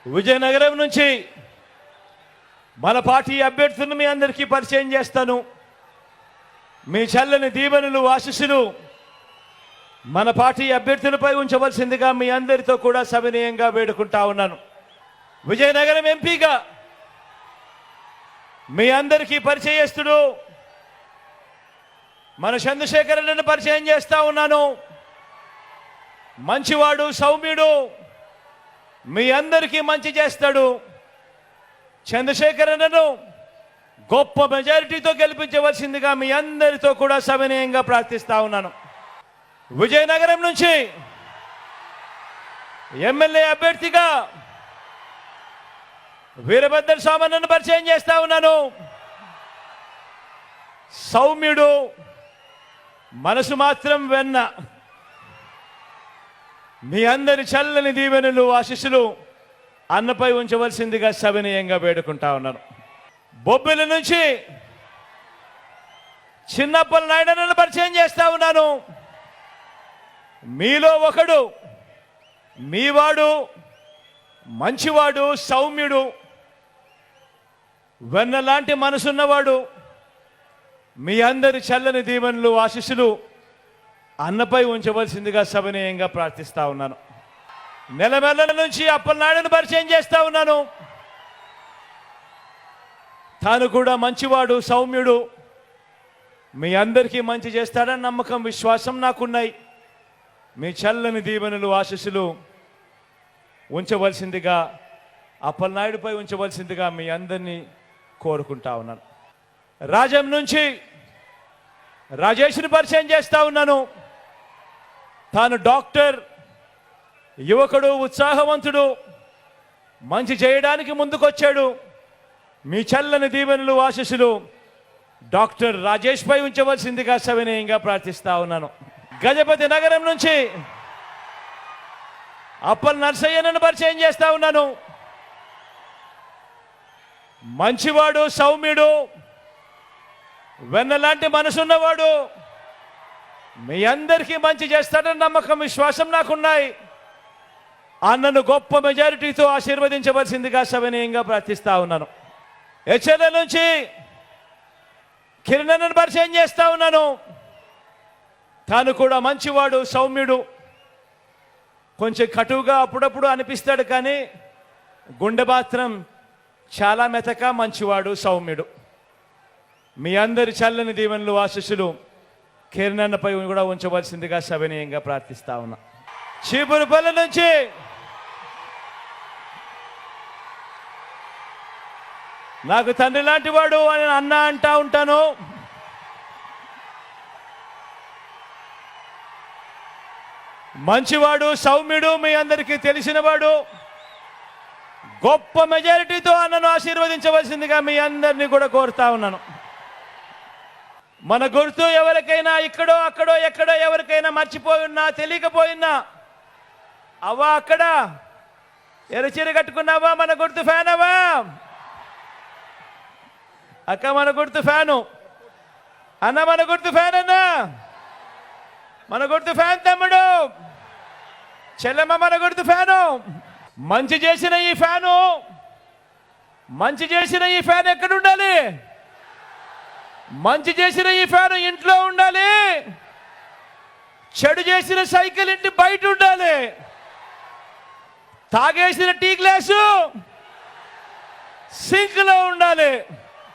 విజయనగరం నుంచి మన పార్టీ అభ్యర్థులను మీ అందరికీ పరిచయం చేస్తాను. మీ చల్లని దీవెనలు ఆశీస్సులు మన పార్టీ అభ్యర్థులపై ఉంచవలసిందిగా మీ అందరితో కూడా సవినయంగా వేడుకుంటా ఉన్నాను. విజయనగరం ఎంపీగా మీ అందరికీ పరిచయస్తుడు మన చంద్రశేఖరన్నను పరిచయం చేస్తా ఉన్నాను. మంచివాడు, సౌమ్యుడు, మీ అందరికీ మంచి చేస్తాడు. చంద్రశేఖరన్నను గొప్ప మెజారిటీతో గెలిపించవలసిందిగా మీ అందరితో కూడా సవినయంగా ప్రార్థిస్తా ఉన్నాను. విజయనగరం నుంచి ఎమ్మెల్యే అభ్యర్థిగా వీరభద్ర స్వామిని పరిచయం చేస్తా ఉన్నాను. సౌమ్యుడు, మనసు మాత్రం వెన్న, మీ అందరి చల్లని దీవెనలు ఆశీస్సులు అన్నపై ఉంచవలసిందిగా సవినయంగా వేడుకుంటా ఉన్నాను. బొబ్బిలి నుంచి చిన్నప్పల నాయుడును పరిచయం చేస్తా ఉన్నాను. మీలో ఒకడు, మీవాడు, మంచివాడు, సౌమ్యుడు, వెన్నలాంటి మనసున్నవాడు, మీ అందరి చల్లని దీవెనలు ఆశీస్సులు అన్నపై ఉంచవలసిందిగా సవినయంగా ప్రార్థిస్తా ఉన్నాను. నెలమెల్ల నుంచి అప్పలనాయుడును పరిచయం చేస్తా ఉన్నాను. తాను కూడా మంచివాడు, సౌమ్యుడు, మీ అందరికీ మంచి చేస్తాడని నమ్మకం, విశ్వాసం నాకున్నాయి. మీ చల్లని దీవెనలు ఆశీస్సులు ఉంచవలసిందిగా, అప్పలనాయుడుపై ఉంచవలసిందిగా మీ అందరినీ కోరుకుంటా ఉన్నాను. రాజం నుంచి రాజేష్ని పరిచయం చేస్తా ఉన్నాను. తాను డాక్టర్, యువకుడు, ఉత్సాహవంతుడు, మంచి చేయడానికి ముందుకొచ్చాడు. మీ చల్లని దీవెనలు ఆశీస్సులు డాక్టర్ రాజేష్ పై ఉంచవలసిందిగా సవినయంగా ప్రార్థిస్తా ఉన్నాను. గజపతి నగరం నుంచి అప్పల్ నర్సయ్యను పరిచయం చేస్తా ఉన్నాను. మంచివాడు, సౌమ్యుడు, వెన్నలాంటి మనసున్నవాడు, మీ అందరికీ మంచి చేస్తాడని నమ్మకం, విశ్వాసం నాకున్నాయి. అన్నను గొప్ప మెజారిటీతో ఆశీర్వదించవలసిందిగా సవినయంగా ప్రార్థిస్తా ఉన్నాను. హెచ్ఎల్ నుంచి కిరణ్ను పరిచయం చేస్తా ఉన్నాను. తాను కూడా మంచివాడు, సౌమ్యుడు, కొంచెం కటువుగా అప్పుడప్పుడు అనిపిస్తాడు, కానీ గుండె మాత్రం చాలా మెతక, మంచివాడు, సౌమ్యుడు. మీ అందరి చల్లని దీవెనలు ఆశీస్సులు కిరణ్పై కూడా ఉంచవలసిందిగా సవినయంగా ప్రార్థిస్తా ఉన్నా. చీపురుపల్లి నుంచి నాకు తండ్రి లాంటి వాడు అని అన్న అంటా ఉంటాను. మంచివాడు, సౌమ్యుడు, మీ అందరికీ తెలిసినవాడు, గొప్ప మెజారిటీతో అన్నను ఆశీర్వదించవలసిందిగా మీ అందరినీ కూడా కోరుతా ఉన్నాను. మన గుర్తు ఎవరికైనా ఇక్కడో అక్కడో ఎక్కడో ఎవరికైనా మర్చిపోయినా, తెలియకపోయినా, అవ్వా అక్కడ ఎర్రచీర కట్టుకున్నావా, మన గుర్తు ఫ్యాన్ అవ్వా, అక్క మన గుర్తు ఫ్యాను, అన్న మన గుర్తు ఫ్యాన్, అన్న మన గుర్తు ఫ్యాన్, తమ్ముడు చెల్లెమ్మ మన గుర్తు ఫ్యాను. మంచి చేసిన ఈ ఫ్యాను, మంచి చేసిన ఈ ఫ్యాన్ ఎక్కడ ఉండాలి? మంచి చేసిన ఈ ఫ్యాను ఇంట్లో ఉండాలి. చెడు చేసిన సైకిల్ ఇంటి బయట ఉండాలి. తాగేసిన టీ గ్లాసు సింక్లో ఉండాలి.